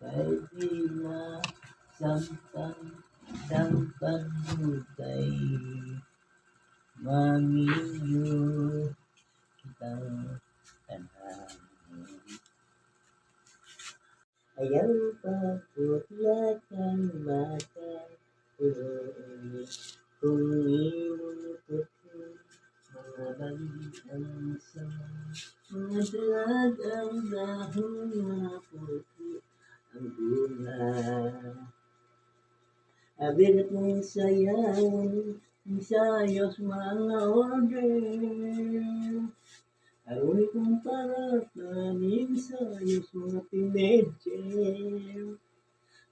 Kay di na sampan mo kay manginyo kitang tanan. Ayaw pagputla kang mata kung imong puti mga balian sa mga dalagang dahon na puti ang bunga. Abigat ng sayang, ensayos mga order. Aroy kong para kaming ensayos mga teenager.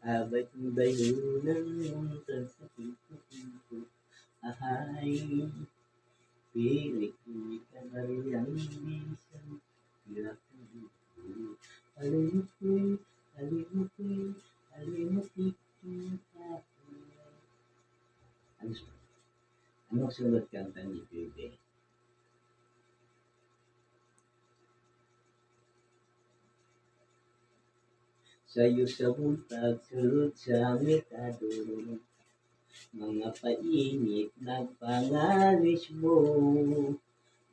Abay kong dayunan mong tansapin ko. Ahay, pilik ni kanariyang bisan. Hirap ko dito. Alimukoy, alimukoy kita. Anong sunod kanta ni Bebe? Sa'yo sa buntag, sulod sa metado, mga painit nagpangalis mo,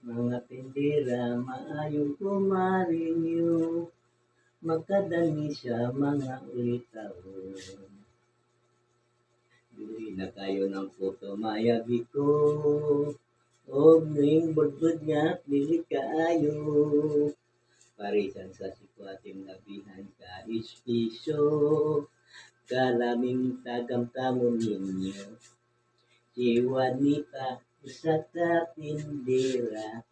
mga tindera maayong kumarinyo, magkadani sa mga ulitaon. Bili na kayo ng puto mayabi ko, og ning budbud nga pili kaayo. Parisan sa sikwating labihan ka ispiso, kalaming tagamtamon ninyo. Si Juanita isa ka tindera,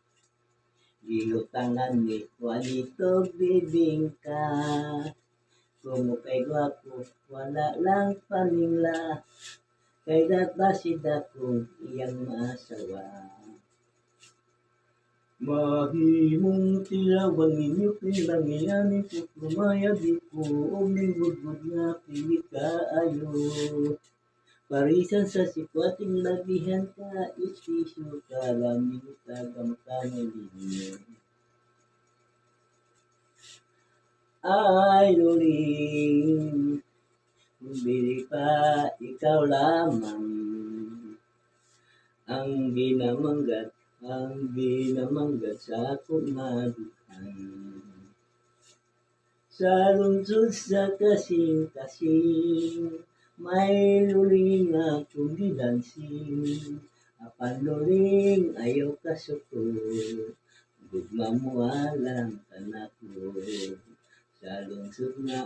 giutangan ni Juanito bibingka. Kumo kay gwapo, wala lang paningla, kay datbasid akong iyang maasawa. Mahimong tilawan ninyo pinangyayani ko kumayabi ko og ning budbud nga pili kaayo. Parisan sa sikwating labihan ka istisyo kalaming tagamtamon ninyo. Ay luling, bili pa ikaw lamang ang binamanggat sa akong madukan. Sa lungsod sa kasing-kasing, may luling akong gidansing. Apan luling ayaw kasukod, gugma mo alang tanako. Sa lungsod nga